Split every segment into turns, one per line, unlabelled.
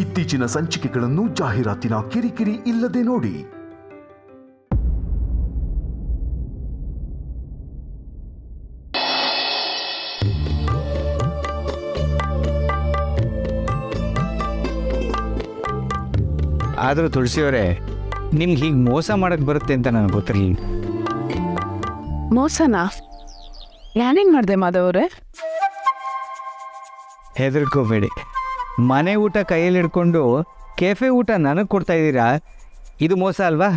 ಇತ್ತೀಚಿನ ಸಂಚಿಕೆಗಳನ್ನು ಜಾಹೀರಾತಿನ ಕಿರಿಕಿರಿ ಇಲ್ಲದೆ ನೋಡಿ.
ಆದರೂ ತುಳಸಿಯವರೇ, ನಿಮ್ಗೆ ಹೀಗೆ ಮೋಸ ಮಾಡಕ್ಕೆ ಬರುತ್ತೆ ಅಂತ ನನಗೆ ಗೊತ್ತಿರಲಿಲ್ಲ.
ಮೋಸನಾ? ನಾನೇನು ಮಾಡಿದೆ ಮಾಧವ್ರೆ?
ಹೆದರ್ಕೋಬೇಡಿ. ಮನೆ ಊಟ ಕೈಯಲ್ಲಿ ಹಿಡ್ಕೊಂಡು ಕೆಫೆ ಊಟ ನನಗೆ ಕೊಡ್ತಾ ಇದ್ದೀರಾ, ಇದು ಮೋಸ ಅಲ್ವಾ?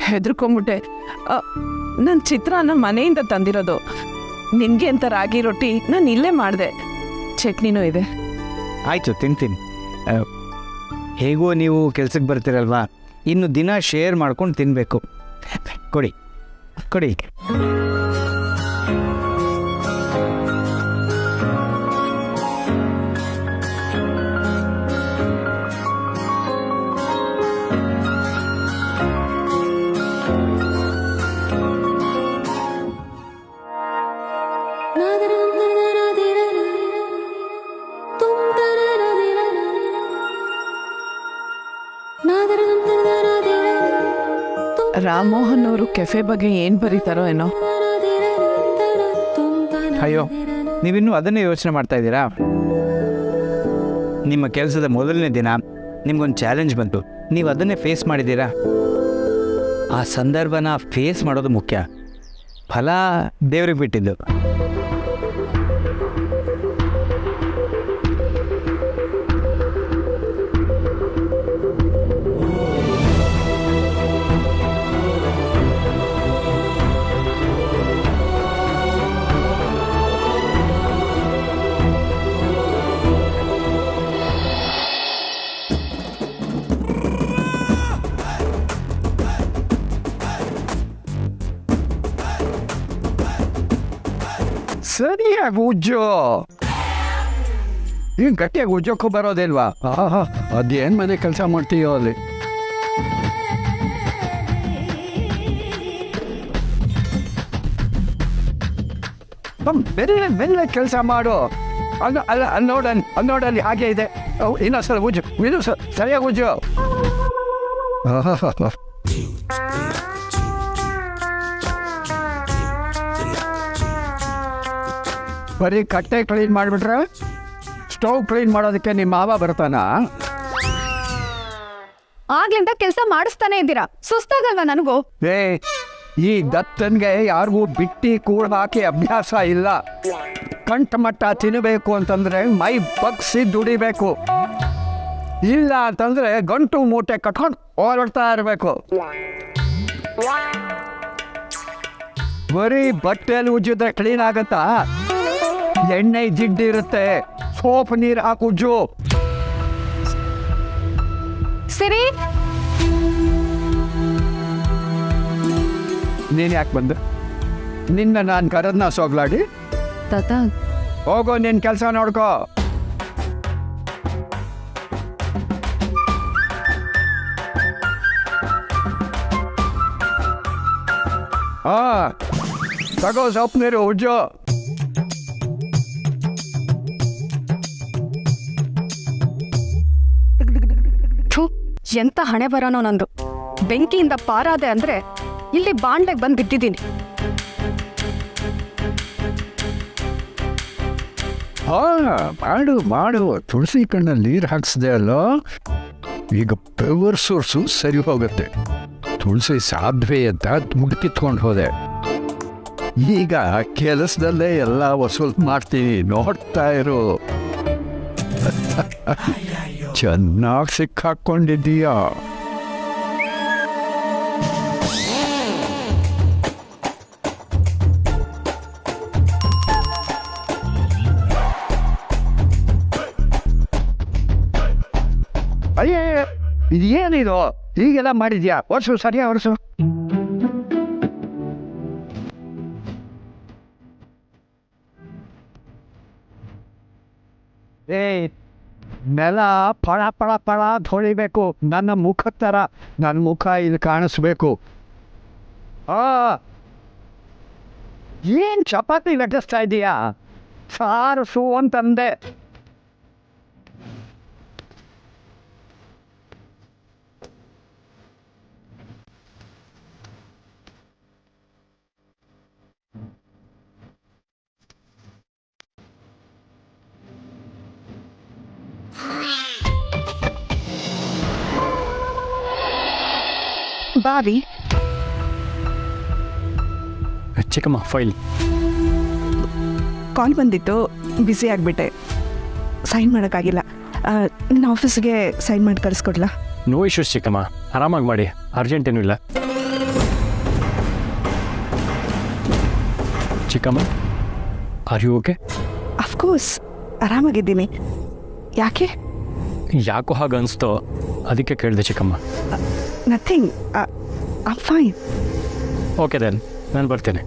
ಹೆದರ್ಕೊಂಬಿಟ್ಟೆ. ನನ್ನ ಚಿತ್ರಾನ್ನ ಮನೆಯಿಂದ ತಂದಿರೋದು. ನಿನಗೆ ಅಂತ ರಾಗಿ ರೊಟ್ಟಿ ನಾನು ಇಲ್ಲೇ ಮಾಡಿದೆ, ಚಟ್ನಿನೂ ಇದೆ.
ಆಯಿತು, ತಿಂತೀನಿ. ಹೇಗೋ ನೀವು ಕೆಲ್ಸಕ್ಕೆ ಬರ್ತೀರಲ್ವಾ, ಇನ್ನು ದಿನ ಶೇರ್ ಮಾಡ್ಕೊಂಡು ತಿನ್ನಬೇಕು. ಕೊಡಿ ಕೊಡಿ.
ರಾಮಮೋಹನ್ ಅವರು ಕೆಫೆ ಬಗ್ಗೆ ಏನು ಬರೀತಾರೋ ಏನೋ.
ಅಯ್ಯೋ, ನೀವಿನ್ನೂ ಅದನ್ನೇ ಯೋಚನೆ ಮಾಡ್ತಾ ಇದ್ದೀರಾ? ನಿಮ್ಮ ಕೆಲಸದ ಮೊದಲನೇ ದಿನ ನಿಮ್ಗೊಂದು ಚಾಲೆಂಜ್ ಬಂತು, ನೀವು ಅದನ್ನೇ ಫೇಸ್ ಮಾಡಿದ್ದೀರಾ? ಆ ಸಂದರ್ಭನ ಫೇಸ್ ಮಾಡೋದು ಮುಖ್ಯ, ಫಲ ದೇವ್ರಿಗೆ ಬಿಟ್ಟಿದ್ದು.
ಸರಿಯಾಗಿ ಉಜ್ಜು. ಈಗ ಗಟ್ಟಿಯಾಗಿ ಉಜ್ಜೋಕ್ಕೂ ಬರೋದಿಲ್ವಾ? ಅದೇನು ಮನೆ ಕೆಲಸ ಮಾಡ್ತೀಯೋ ಅಲ್ಲಿ. ಬೆಲ್ಲ ಬೆಲ್ಲ ಕೆಲಸ ಮಾಡು. ನೋಡಲ್ಲಿ ಹಾಗೆ ಇದೆ. ಇನ್ನೊಂದು ಸಲ ಉಜ್ಜು, ಇದು ಸರಿಯಾಗಿ ಉಜ್ಜು. ಬರೀ ಕಟ್ಟೆ ಕ್ಲೀನ್ ಮಾಡಿಬಿಟ್ರೆ ಸ್ಟವ್ ಕ್ಲೀನ್ ಮಾಡೋದಕ್ಕೆ ನಿಮ್ಮ ಮಾವ ಬರ್ತಾನ?
ಆಗ್ಲಿಂದ ಕೆಲಸ ಮಾಡಿಸ್ತಾನೆ ಇದ್ದೀರಾ, ಸುಸ್ತಾಗಲ್ವಾ ನನಗೂ?
ಈ ದತ್ತನ್ಗೆ ಯಾರಿಗೂ ಬಿಟ್ಟಿ ಕೂಳ್ ಹಾಕಿ ಅಭ್ಯಾಸ ಇಲ್ಲ. ಕಂಠಮಟ್ಟ ತಿನ್ನಬೇಕು ಅಂತಂದ್ರೆ ಮೈ ಬಗ್ಸಿ ದುಡಿಬೇಕು, ಇಲ್ಲ ಅಂತಂದ್ರೆ ಗಂಟು ಮೂಟೆ ಕಟ್ಕೊಂಡು ಓಡಾಡ್ತಾ ಇರಬೇಕು. ಬರೀ ಬಟ್ಟೆಯಲ್ಲಿ ಉಜ್ಜಿದ್ರೆ ಕ್ಲೀನ್ ಆಗತ್ತಾ? ಎಣ್ಣೆ ಜಿಡ್ಡಿರುತ್ತೆ, ಸೋಪ್ ನೀರು ಹಾಕಿ ಉಜ್ಜು.
ಸರಿ,
ನೀನು ಯಾಕೆ ಬಂದು? ನಿನ್ನ ನಾನು ಕರದ್ನ ಸೋಗ್ಲಾಡಿ?
ತಾತ
ಹೋಗೋ, ನಿನ್ನ ಕೆಲಸ ನೋಡ್ಕೋ. ತಗೋ ಸೊಪ್ಪು ನೀರು ಉಜ್ಜು.
ಎಂತ ಹಣೆ ಬರೋನೋ ನಂದು. ಬೆಂಕಿಯಿಂದ ಪಾರಾದೆ ಅಂದ್ರೆ ಇಲ್ಲಿ ಬಾಂಡ್ಲೆಗೆ ಬಂದು ಬಿದ್ದಿದ್ದೀನಿ.
ಮಾಡು ಮಾಡು. ತುಳಸಿ ಕಣ್ಣಲ್ಲಿ ನೀರು ಹಾಕ್ಸಿದೆ ಅಲ್ಲೋ, ಈಗ ಪವರ್ ಸೋರ್ಸು ಸರಿ ಹೋಗುತ್ತೆ. ತುಳಸಿ ಸಾಧ್ವೆ ಅಂತ ಮುಗಿತ್ಕೊಂಡು ಹೋದೆ, ಈಗ ಕೆಲಸದಲ್ಲೇ ಎಲ್ಲ ವಸೂಲ್ ಮಾಡ್ತೀನಿ, ನೋಡ್ತಾ ಇರು. ಚೆನ್ನಾಗಿ ಸಿಕ್ಕಾಕೊಂಡಿದ್ದೀಯಾ? ಅಯ್ಯೇ, ಇದೇನಿದು ಹೀಗೆಲ್ಲ ಮಾಡಿದ್ಯಾ? ವರ್ಷು ಸರಿಯಾ ವರ್ಷು. ನೆಲ ಪಳ ಪಳ ಪಳ ತೊಳಿಬೇಕು, ನನ್ನ ಮುಖದ ಥರ. ನನ್ನ ಮುಖ ಇಲ್ಲಿ ಕಾಣಿಸ್ಬೇಕು. ಏನು ಚಪಾತಿ ಲಟ್ಟಿಸ್ತಾ ಇದೀಯಾ? ಸಾರು ಸೂ ಅಂತಂದೆ.
ಬಾವಿ
ಚಿಕ್ಕಮ್ಮ ಫೈಲ್.
ಕಾಲ್ ಬಂದಿತ್ತು, ಬ್ಯುಸಿ ಆಗಿಬಿಟ್ಟೆ, ಸೈನ್ ಮಾಡೋಕ್ಕಾಗಿಲ್ಲ. ನಿನ್ನ ಆಫೀಸ್ಗೆ ಸೈನ್ ಮಾಡಿ ಕಳಿಸ್ಕೊಡ್ಲಾ?
ನೋ ಇಶ್ಯೂಸ್ ಚಿಕ್ಕಮ್ಮ, ಆರಾಮಾಗಿ ಮಾಡಿ, ಅರ್ಜೆಂಟ್ ಏನೂ ಇಲ್ಲ. ಚಿಕ್ಕಮ್ಮ, ಆರ್ ಯು ಓಕೆ?
ಅಫ್ಕೋರ್ಸ್ ಆರಾಮಾಗಿದ್ದೀನಿ. ಯಾಕೆ?
ಯಾಕೋ ಹಾಗೆ ಅನಿಸ್ತೋ, ಅದಕ್ಕೆ ಕೇಳಿದೆ ಚಿಕ್ಕಮ್ಮ.
Nothing, I fine.
Okay then, ನಾನು ಬರ್ತೇನೆ.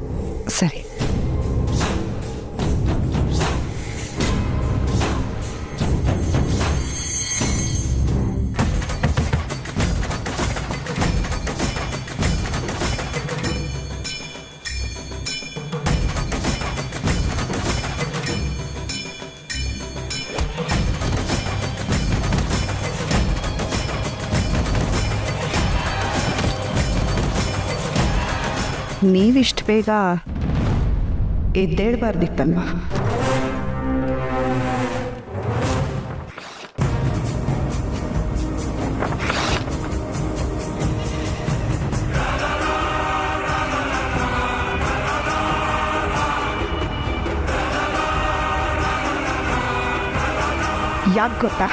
ಸರಿ. ನೀವಿಷ್ಟು ಬೇಗ ಎದ್ದೇಳಬಾರ್ದಿತ್ತಲ್ವಾ? ಯಾಕೆ ಗೊತ್ತಾ?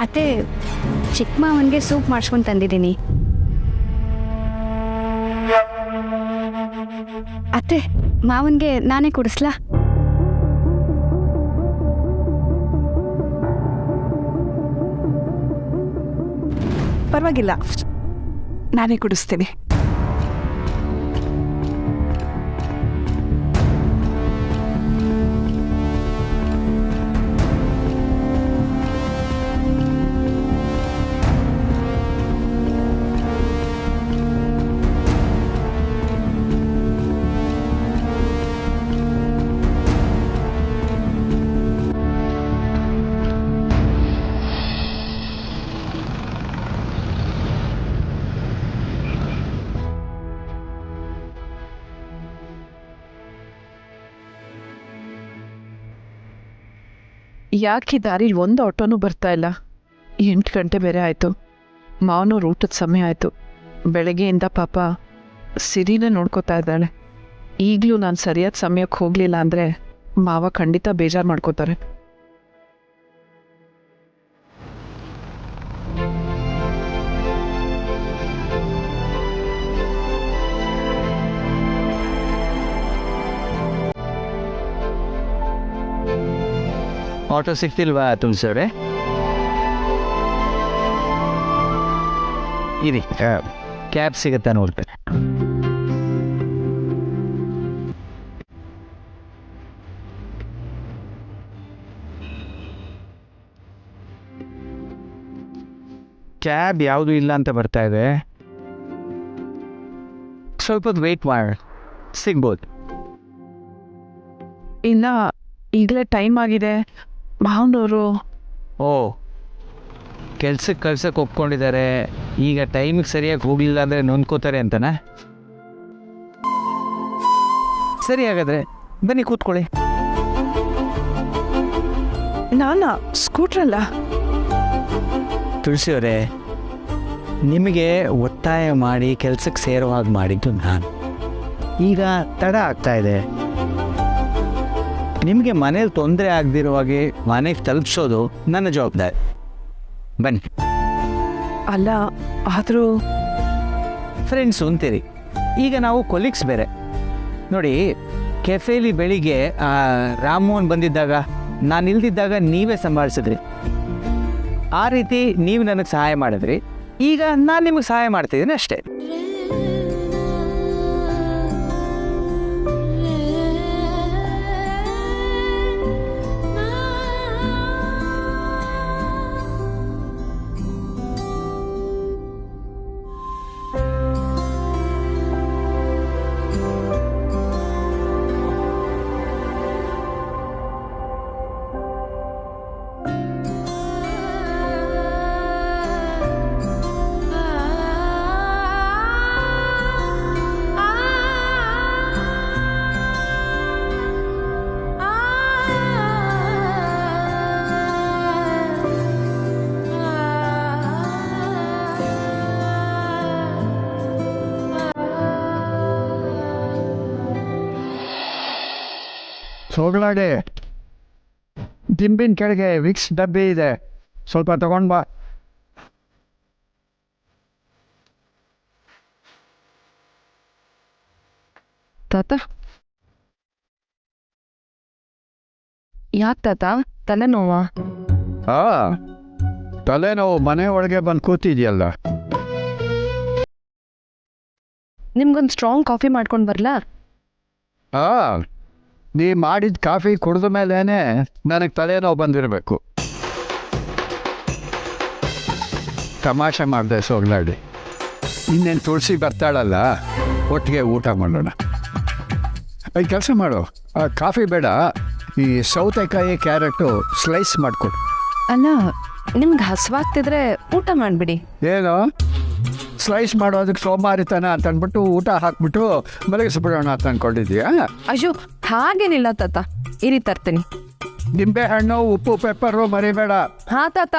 ಅತ್ತೆ, ಚಿಕ್ಕ ಮಾವನಿಗೆ ಸೂಪ್ ಮಾಡಿಸ್ಕೊಂಡು ತಂದಿದ್ದೀನಿ. ಅತ್ತೆ, ಮಾವನಿಗೆ ನಾನೇ ಕುಡಿಸ್ಲಾ?
ಪರವಾಗಿಲ್ಲ, ನಾನೇ ಕುಡಿಸ್ತೀನಿ. ಯಾಕೆ ದಾರಿಲಿ ಒಂದು ಆಟೋನೂ ಬರ್ತಾ ಇಲ್ಲ? 8 ಗಂಟೆ ಬೇರೆ ಆಯಿತು. ಮಾವನವ್ರ ಊಟದ ಸಮಯ ಆಯಿತು. ಬೆಳಗ್ಗೆಯಿಂದ ಪಾಪ ಸಿರಿನೇ ನೋಡ್ಕೋತಾ ಇದ್ದಾಳೆ. ಈಗಲೂ ನಾನು ಸರಿಯಾದ ಸಮಯಕ್ಕೆ ಹೋಗಲಿಲ್ಲ ಅಂದರೆ ಮಾವ ಖಂಡಿತ ಬೇಜಾರು ಮಾಡ್ಕೋತಾರೆ.
ಆಟೋ ಸಿಗ್ತಿಲ್ವಾ ತುಳಸಿಯವರೇ? ಇರಿ, ಕ್ಯಾಬ್ ಸಿಗುತ್ತಾ ನೋಡ್ತೇನೆ. ಕ್ಯಾಬ್ ಯಾವುದು ಇಲ್ಲ ಅಂತ ಬರ್ತಾ ಇದೆ. ಸ್ವಲ್ಪ ಹೊತ್ತು ವೆಯ್ಟ್ ಮಾಡಿ, ಸಿಗ್ಬೋದು.
ಇನ್ನು ಈಗಲೇ ಟೈಮ್ ಆಗಿದೆ. ಮಾವನವರು
ಕೆಲ್ಸಕ್ಕೆ ಒಪ್ಕೊಂಡಿದ್ದಾರೆ. ಈಗ ಟೈಮಿಗೆ ಸರಿಯಾಗಿ ಹೋಗಲಿಲ್ಲ ಅಂದರೆ ನೊಂದ್ಕೋತಾರೆ ಅಂತನಾ? ಸರಿ, ಹಾಗಾದರೆ ಬನ್ನಿ ಕೂತ್ಕೊಳ್ಳಿ.
ನಾನಾ ಸ್ಕೂಟ್ರಲ್ಲ?
ತುಳಸಿಯವರೇ, ನಿಮಗೆ ಒತ್ತಾಯ ಮಾಡಿ ಕೆಲಸಕ್ಕೆ ಸೇರೋ ಹಾಗೆ ಮಾಡಿದ್ದು ನಾನು. ಈಗ ತಡ ಆಗ್ತಾ ಇದೆ. ನಿಮಗೆ ಮನೇಲಿ ತೊಂದರೆ ಆಗದಿರೋ ಹಾಗೆ ಮನೆಗೆ ತಲುಪಿಸೋದು ನನ್ನ ಜವಾಬ್ದಾರಿ. ಬನ್ನಿ.
ಅಲ್ಲ, ಆದರೂ
ಫ್ರೆಂಡ್ಸು ಅಂತೀರಿ, ಈಗ ನಾವು ಕೊಲೀಗ್ಸ್ ಬೇರೆ. ನೋಡಿ, ಕೆಫೇಲಿ ಬೆಳಿಗ್ಗೆ ರಾಮೋಹನ್ ಬಂದಿದ್ದಾಗ, ನಾನು ಇಲ್ದಿದ್ದಾಗ ನೀವೇ ಸಂಭಾಳಿಸಿದ್ರಿ. ಆ ರೀತಿ ನೀವು ನನಗೆ ಸಹಾಯ ಮಾಡಿದ್ರಿ. ಈಗ ನಾನು ನಿಮಗೆ ಸಹಾಯ ಮಾಡ್ತಿದ್ದೀನಿ ಅಷ್ಟೇ.
ಸೋಗಲಾಡಿ, ದಿಂಬಿನ ಕೆಳಗೆ ವಿಕ್ಸ್ ಡಬ್ಬಿ ಇದೆ, ಸ್ವಲ್ಪ ತಗೊಂಡು ಬಾ.
ತಾತ, ಯಾಕೆ ತಾತ ತಲೆನೋವಾ?
ತಲೆನೋವು ಮನೆ ಒಳಗೆ ಬಂದು ಕೂತಿದ್ಯಲ್ಲ.
ನಿಮ್ಗೊಂದು ಸ್ಟ್ರಾಂಗ್ ಕಾಫಿ ಮಾಡ್ಕೊಂಡು ಬರಲಾ?
ನೀ ಮಾಡಿದ ಕಾಫಿ ಕುಡಿದ ಮೇಲೇನೆ ನನಗೆ ತಲೆನೋವು ಬಂದಿರಬೇಕು. ತಮಾಷೆ ಮಾಡಿದೆ ಸೋಗಲಾಡಿ. ಇನ್ನೇನು ತುಳಸಿ ಬರ್ತಾಳಲ್ಲ, ಒಟ್ಟಿಗೆ ಊಟ ಮಾಡೋಣ. ಈ ಕೆಲಸ ಮಾಡು, ಕಾಫಿ ಬೇಡ, ಈ ಸೌತೆಕಾಯಿ ಕ್ಯಾರೆಟು ಸ್ಲೈಸ್ ಮಾಡಿಕೊಡು.
ಅಲ್ಲ, ನಿಮ್ಗೆ ಹಸುವಾಗ್ತಿದ್ರೆ ಊಟ ಮಾಡಿಬಿಡಿ.
ಏನು ಸ್ಲೈಸ್ ಮಾಡೋದಕ್ಕೆ ಸೋಮಾರಿತನ ಅಂತ ಅಂದ್ಬಿಟ್ಟು ಊಟ ಹಾಕ್ಬಿಟ್ಟು ಮಲಗಿಸ್ಬಿಡೋಣ ಅಂತ ಅಂದ್ಕೊಂಡಿದ್ದೀಯಾ?
ಅಯ್ಯೋ, ಹಾಗೇನಿಲ್ಲ ತಾತ, ಇರಿ ತರ್ತೀನಿ.
ನಿಂಬೆ ಹಣ್ಣು, ಉಪ್ಪು, ಪೆಪ್ಪರು ಮರಿಬೇಡ.
ಹಾ ತಾತ.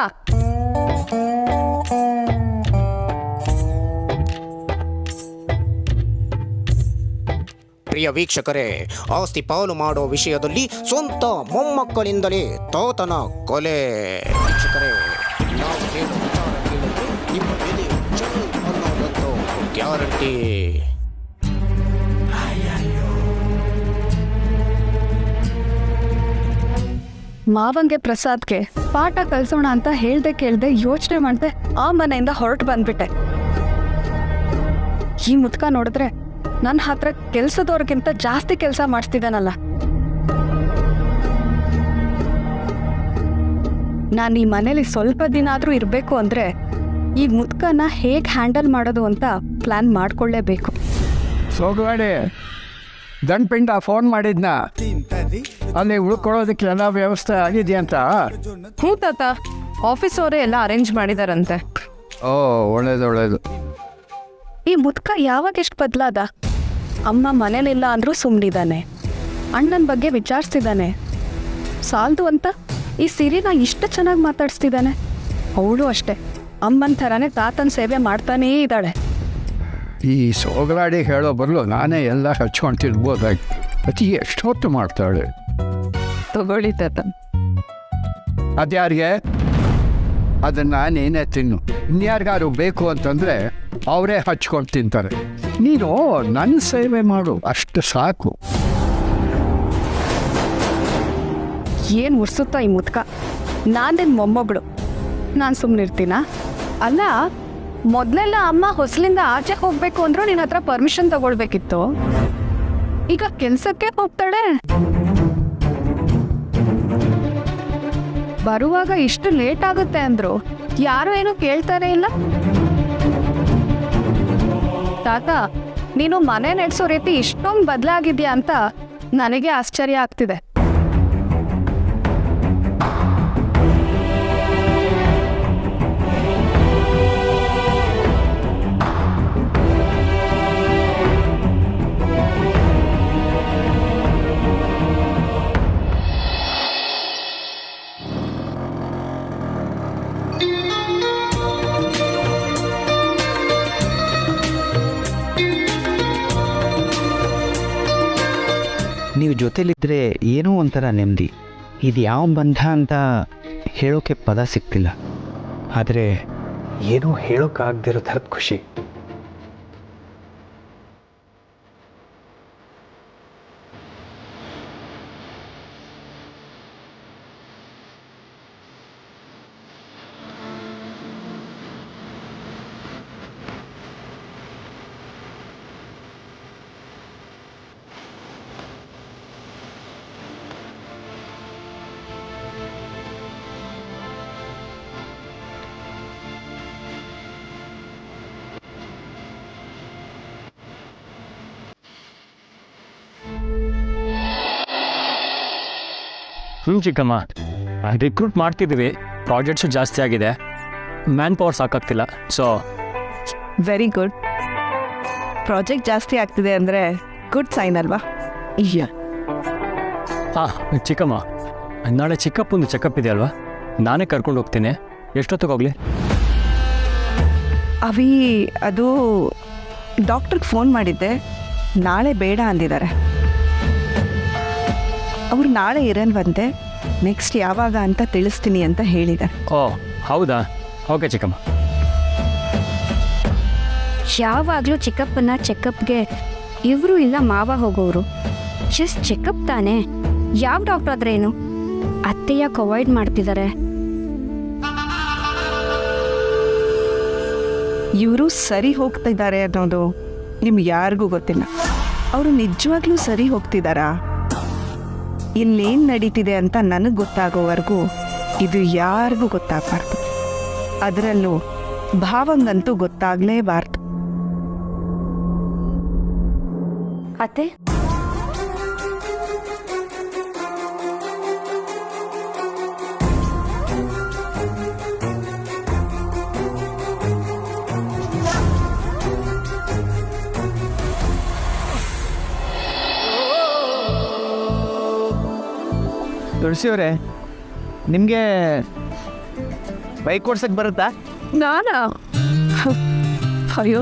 ಪ್ರಿಯ ವೀಕ್ಷಕರೇ, ಆಸ್ತಿ ಪಾಲು ಮಾಡೋ ವಿಷಯದಲ್ಲಿ ಸ್ವಂತ ಮೊಮ್ಮಕ್ಕಳಿಂದಲೇ ತಾತನ ಕೊಲೆ. ವೀಕ್ಷಕರೇ, ನಾವು ಹೇಳೋ ವಿಚಾರ ಕೇಳಿದ್ರೆ ನಿಮ್ಮ ಬೆಲೆ ಚಲೋ ಅನ್ನೋದಂತೂ ಗ್ಯಾರಂಟಿ.
ಮಾವಂಗೆ ಪ್ರಸಾದ್ಗೆ ಪಾಠ ಕಲಿಸೋಣ ಅಂತ ಹೇಳ್ದೆ ಕೇಳ್ದೆ ಯೋಚನೆ ಮಾಡ್ದೆ ಆ ಮನೆಯಿಂದ ಹೊರಟು ಬಂದ್ಬಿಟ್ಟೆ. ಈ ಮುದ್ಕ ನೋಡಿದ್ರೆ ನನ್ನ ಹತ್ರ ಕೆಲ್ಸದವ್ರಿಗಿಂತ ಜಾಸ್ತಿ ಕೆಲಸ ಮಾಡಿಸ್ತಿದ್ದಾನಲ್ಲ. ನಾನು ಈ ಮನೇಲಿ ಸ್ವಲ್ಪ ದಿನ ಆದರೂ ಇರಬೇಕು ಅಂದರೆ ಈ ಮುದ್ಕನ ಹೇಗೆ ಹ್ಯಾಂಡಲ್ ಮಾಡೋದು ಅಂತ ಪ್ಲ್ಯಾನ್ ಮಾಡ್ಕೊಳ್ಳೇಬೇಕು.
ಸೋಗವಾಡಿ, ದಂಡಪಿಂಡ ಫೋನ್ ಮಾಡಿದ್ನ, ಅಲ್ಲಿ ಉಳ್ಕೊಳ್ಳೋದಕ್ಕೆ ಎಲ್ಲ ವ್ಯವಸ್ಥೆ ಆಗಿದೆಯಂತ?
ಹ್ಞೂ ತಾತ, ಆಫೀಸ್ ಅವರೇ ಎಲ್ಲ ಅರೇಂಜ್ ಮಾಡಿದಾರಂತೆ.
ಒಳ್ಳೇದು.
ಈ ಮುದ್ಕ ಯಾವಾಗ ಎಷ್ಟು ಬದಲಾದ? ಅಮ್ಮ ಮನೇಲಿಲ್ಲ ಅಂದರೂ ಸುಮ್ಮನಿದ್ದಾನೆ, ಅಣ್ಣನ ಬಗ್ಗೆ ವಿಚಾರಿಸ್ತಿದ್ದಾನೆ, ಸಾಲದು ಅಂತ ಈ ಸಿರಿನ ಇಷ್ಟು ಚೆನ್ನಾಗಿ ಮಾತಾಡಿಸ್ತಿದ್ದಾನೆ. ಅವಳು ಅಷ್ಟೇ ಅಮ್ಮನ ಥರನೇ ತಾತನ ಸೇವೆ ಮಾಡ್ತಾನೇ ಇದ್ದಾಳೆ.
ಈ ಸೋಗಲಾಡಿ ಹೇಳೋ ಬರಲು ನಾನೇ ಎಲ್ಲ ಹಚ್ಕೊಂಡು ತಿರ್ಬೋದಾಗಿ. ಅತಿ ಎಷ್ಟೊತ್ತು ಮಾಡ್ತಾಳೆ.
ತಗೊಳ್ಳಿ ತಾತ.
ಅದ್ಯಾರಿಗೆ? ಅದನ್ನು ನೀನೇ ತಿನ್ನು. ಇನ್ಯಾರಿಗಾರು ಬೇಕು ಅಂತಂದರೆ ಅವರೇ ಹಚ್ಕೊಂಡು ತಿಂತಾರೆ. ನೀನು ನನ್ನ ಸೇವೆ ಮಾಡು, ಅಷ್ಟು ಸಾಕು.
ಏನು ಉರ್ಸುತ್ತಾ ಈ ಮುದ್ಕ? ನಾನೇನು ಮೊಮ್ಮಗಳು, ನಾನು ಸುಮ್ಮನಿರ್ತೀನ? ಅಲ್ಲ, ಮೊದಲೆಲ್ಲ ಅಮ್ಮ ಹೊಸಲಿಂದ ಆಚೆ ಹೋಗಬೇಕು ಅಂದರೂ ನಿನ್ನ ಹತ್ರ ಪರ್ಮಿಷನ್ ತಗೊಳ್ಬೇಕಿತ್ತು. ಈಗ ಕೆಲಸಕ್ಕೆ ಹೋಗ್ತಾಳೆ. ಬರುವಾಗ ಇಷ್ಟು ಲೇಟ್ ಆಗುತ್ತೆ ಅಂದ್ರು ಯಾರು ಏನೂ ಕೇಳ್ತಾರೆ ಇಲ್ಲ. ತಾತ, ನೀನು ಮನೆ ನಡೆಸೋ ರೀತಿ ಇಷ್ಟೊಂದು ಬದಲಾಗಿದ್ಯಾ ಅಂತ ನನಗೆ ಆಶ್ಚರ್ಯ ಆಗ್ತಿದೆ.
ನೀವು ಜೊತೆಲಿದ್ದರೆ ಏನೋ ಒಂಥರ ನೆಮ್ಮದಿ. ಇದು ಯಾವ ಬಂಧ ಅಂತ ಹೇಳೋಕ್ಕೆ ಪದ ಸಿಗ್ತಿಲ್ಲ, ಆದರೆ ಏನೋ ಹೇಳೋಕ್ಕಾಗದಿರೋ ಥರದ ಖುಷಿ.
ಚಿಕ್ಕಮ್ಮ, ರಿಕ್ರೂಟ್ ಮಾಡ್ತಿದ್ದೀವಿ, ಪ್ರಾಜೆಕ್ಟ್ಸು ಜಾಸ್ತಿ ಆಗಿದೆ, ಮ್ಯಾನ್ ಪವರ್ ಸಾಕಾಗ್ತಿಲ್ಲ. So
very good. ಪ್ರಾಜೆಕ್ಟ್ ಜಾಸ್ತಿ ಆಗ್ತಿದೆ ಅಂದರೆ ಗುಡ್ ಸೈನ್ ಅಲ್ವಾ?
ಚಿಕ್ಕಮ್ಮ, ನಾಳೆ ಚಿಕ್ಕಪ್ಪಂದು ಚೆಕಪ್ ಇದೆ ಅಲ್ವಾ? ನಾನೇ ಕರ್ಕೊಂಡು ಹೋಗ್ತೀನಿ. ಎಷ್ಟೊತ್ತಿಗೆ ಹೋಗಲಿ?
ಅವಿ, ಅದು ಡಾಕ್ಟ್ರಿಗೆ ಫೋನ್ ಮಾಡಿದ್ದೆ, ನಾಳೆ ಬೇಡ ಅಂದಿದ್ದಾರೆ. ಅವ್ರು ನಾಳೆ ಇರಲ್ವಂತೆ, ನೆಕ್ಸ್ಟ್ ಯಾವಾಗ ಅಂತ ತಿಳಿಸ್ತೀನಿ ಅಂತ ಹೇಳಿದ್ದಾರೆ.
ಓ ಹೌದಾ, ಓಕೆ ಚಿಕ್ಕಮ್ಮ.
ಯಾವಾಗಲೂ ಚಿಕ್ಕಪ್ಪನ ಚೆಕಪ್ಗೆ ಇವರು ಇಲ್ಲ ಮಾವ ಹೋಗೋರು. ಜಸ್ಟ್ ಚೆಕಪ್ ತಾನೇ, ಯಾವ ಡಾಕ್ಟರ್ ಆದ್ರೇನು? ಅತ್ತೆ ಯಾಕೆ ಅವಾಯ್ಡ್ ಮಾಡ್ತಿದ್ದಾರೆ?
ಇವರು ಸರಿ ಹೋಗ್ತಿದ್ದಾರೆ ಅನ್ನೋದು ನಿಮ್ಗೆ ಯಾರಿಗೂ ಗೊತ್ತಿಲ್ಲ. ಅವರು ನಿಜವಾಗ್ಲೂ ಸರಿ ಹೋಗ್ತಿದ್ದಾರಾ, ಇಲ್ಲೇನು ನಡೀತಿದೆ ಅಂತ ನನಗೆ ಗೊತ್ತಾಗೋವರೆಗೂ ಇದು ಯಾರಿಗೂ ಗೊತ್ತಾಗಬಾರ್ದು. ಅದರಲ್ಲೂ ಭಾವಂಗಂತೂ ಗೊತ್ತಾಗಲೇಬಾರ್ದು.
ಅತ್ತೆ,
ತುಳಸಿಯವರೇ, ನಿಮಗೆ ಬೈಕ್ ಓಡ್ಸಕ್ಕೆ ಬರುತ್ತಾ?
ನಾನಾ? ಅಯ್ಯೋ,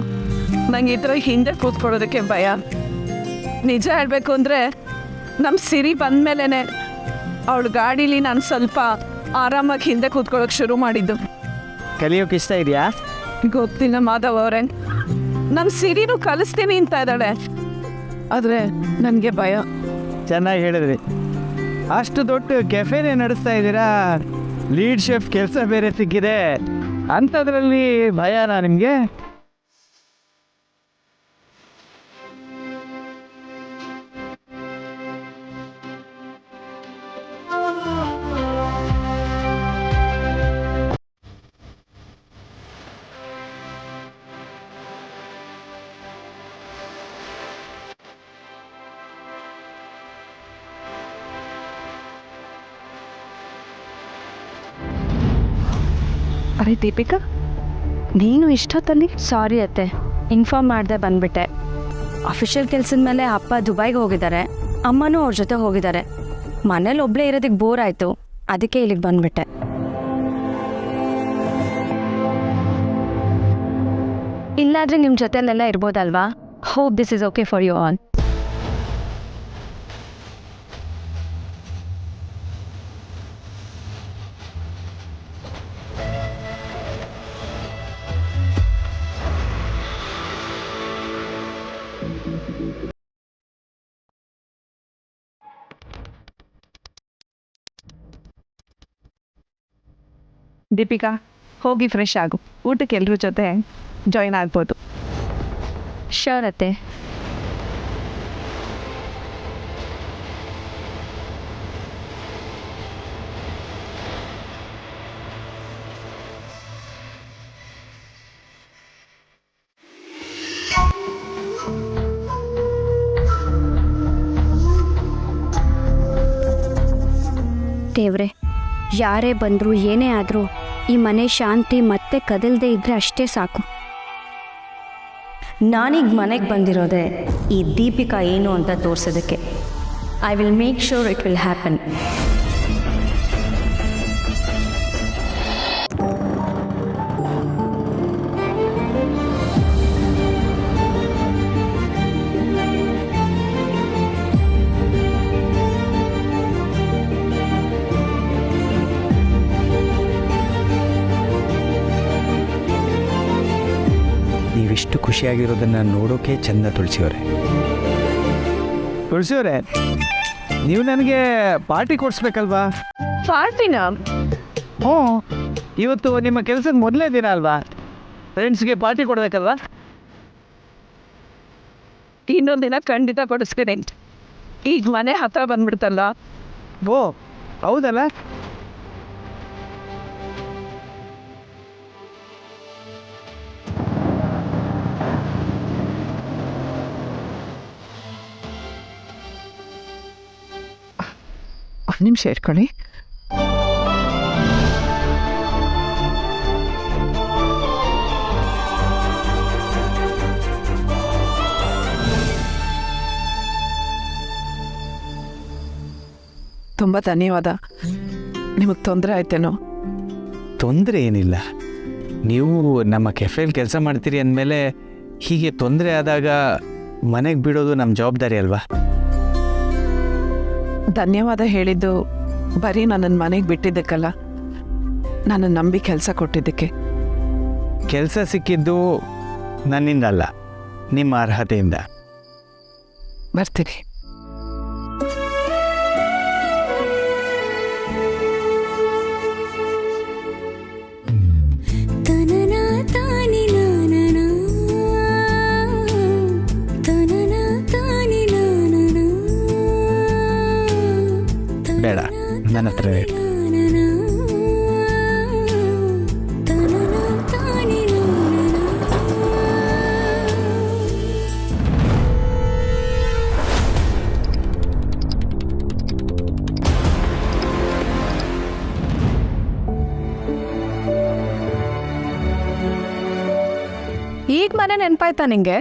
ನಂಗೆ ಈ ಥರ ಹಿಂದೆ ಕೂತ್ಕೊಳ್ಳೋದಕ್ಕೆ ಭಯ. ನಿಜ ಹೇಳಬೇಕು ಅಂದರೆ ನಮ್ಮ ಸಿರಿ ಬಂದಮೇಲೆ ಅವಳ ಗಾಡೀಲಿ ನಾನು ಸ್ವಲ್ಪ ಆರಾಮಾಗಿ ಹಿಂದೆ ಕೂತ್ಕೊಳ್ಳೋಕೆ ಶುರು ಮಾಡಿದ್ದು.
ಕಲಿಯೋಕೆ ಇಷ್ಟ ಇದೆಯಾ?
ಗೊತ್ತಿಲ್ಲ ಮಾಧವ್ ಅವರೇ, ನಮ್ಮ ಸಿರಿನೂ ಕಲಿಸ್ತೀನಿ ಅಂತ ಇದ್ದಾಳೆ, ಆದರೆ ನನಗೆ ಭಯ.
ಚೆನ್ನಾಗಿ ಹೇಳಿದ್ರಿ. ಅಷ್ಟು ದೊಡ್ಡ ಕೆಫೆನೇ ನಡೆಸ್ತಾ ಇದ್ದೀರಾ, ಲೀಡ್ ಶೆಫ್ ಕೆಲಸ ಬೇರೆ ಸಿಕ್ಕಿದೆ, ಅಂಥದ್ರಲ್ಲಿ ಭಯನಾ ನಿಮಗೆ?
ಅರೆ ದೀಪಿಕಾ, ನೀನು ಇಷ್ಟೊತ್ತಲ್ಲಿ?
ಸಾರಿ ಅತ್ತೆ, ಇನ್ಫಾರ್ಮ್ ಮಾಡದೆ ಬಂದ್ಬಿಟ್ಟೆ. ಅಫಿಷಿಯಲ್ ಕೆಲಸದ ಮೇಲೆ ಅಪ್ಪ ದುಬೈಗೆ ಹೋಗಿದ್ದಾರೆ, ಅಮ್ಮನೂ ಅವ್ರ ಜೊತೆ ಹೋಗಿದ್ದಾರೆ. ಮನೇಲಿ ಒಬ್ಬಳೇ ಇರೋದಕ್ಕೆ ಬೋರ್ ಆಯಿತು, ಅದಕ್ಕೆ ಇಲ್ಲಿಗೆ ಬಂದ್ಬಿಟ್ಟೆ. ಇಲ್ಲಾದರೆ ನಿಮ್ಮ ಜೊತೆಲೆಲ್ಲ ಇರ್ಬೋದಲ್ವಾ? Hope this is okay for you all.
Deepika, ಹೋಗಿ ಫ್ರೆಶ್ ಆಗು, ಊಟಕ್ಕೆ ಎಲ್ಲರ ಜೊತೆ ಜಾಯಿನ್ ಆಗ್ಬೋದು.
ಶೋರ್ ಅತ್ತೆ. ದೇವ್ರೆ, ಯಾರೇ ಬಂದರೂ ಏನೇ ಆದರೂ ಈ ಮನೆ ಶಾಂತಿ ಮತ್ತೆ ಕದಲ್ದೇ ಇದ್ದರೆ ಅಷ್ಟೇ ಸಾಕು. ನಾನೀಗ ಮನೆಗೆ ಬಂದಿರೋದೆ ಈ ದೀಪಿಕಾ ಏನು ಅಂತ ತೋರಿಸೋದಕ್ಕೆ. I will make sure it will happen.
ನೀವಿಷ್ಟು ಖುಷಿಯಾಗಿರೋದನ್ನು ನೋಡೋಕೆ ಚೆಂದ ತುಳಸಿಯವರೇ. ತುಳಸಿಯವರೇ, ನೀವು ನನಗೆ ಪಾರ್ಟಿ ಕೊಡಿಸ್ಬೇಕಲ್ವಾ?
ಪಾರ್ಟಿನ?
ಹ್ಞೂ, ಇವತ್ತು ನಿಮ್ಮ ಕೆಲಸದ ಮೊದಲನೇ ದಿನ ಅಲ್ವಾ, ಫ್ರೆಂಡ್ಸ್ಗೆ ಪಾರ್ಟಿ ಕೊಡಬೇಕಲ್ವಾ?
ಇನ್ನೊಂದು ದಿನ ಖಂಡಿತ ಕೊಡಿಸ್ತೀನಿ. ಈಗ ಮನೆ ಹತ್ರ ಬಂದ್ಬಿಡ್ತಲ್ಲ.
ಓ ಹೌದಲ್ಲ.
ಒಂದು ನಿಮಿಷ ಇಟ್ಕೊಳ್ಳಿ. ತುಂಬ ಧನ್ಯವಾದ. ನಿಮಗೆ ತೊಂದರೆ ಆಯ್ತೇನೋ?
ತೊಂದರೆ ಏನಿಲ್ಲ. ನೀವು ನಮ್ಮ ಕೆಫೆಯಲ್ಲಿ ಕೆಲಸ ಮಾಡ್ತೀರಿ ಅಂದಮೇಲೆ ಹೀಗೆ ತೊಂದರೆ ಆದಾಗ ಮನೆಗೆ ಬಿಡೋದು ನಮ್ಮ ಜವಾಬ್ದಾರಿ ಅಲ್ವಾ?
ಧನ್ಯವಾದ ಹೇಳಿದ್ದು ಬರೀ ನನ್ನನ್ನು ಮನೆಗೆ ಬಿಟ್ಟಿದ್ದಕ್ಕಲ್ಲ, ನನ್ನ ನಂಬಿ ಕೆಲಸ ಕೊಟ್ಟಿದ್ದಕ್ಕೆ.
ಕೆಲಸ ಸಿಕ್ಕಿದ್ದು ನನ್ನಿಂದಲ್ಲ, ನಿಮ್ಮ ಅರ್ಹತೆಯಿಂದ.
ಬರ್ತೀನಿ.
ಬೇಡ, ನನ್ನ ಹತ್ರ ಹೇಳಿ.
ಈಗ ಮನೆ ನೆನಪಾಯ್ತಾ ನಿಂಗೆ?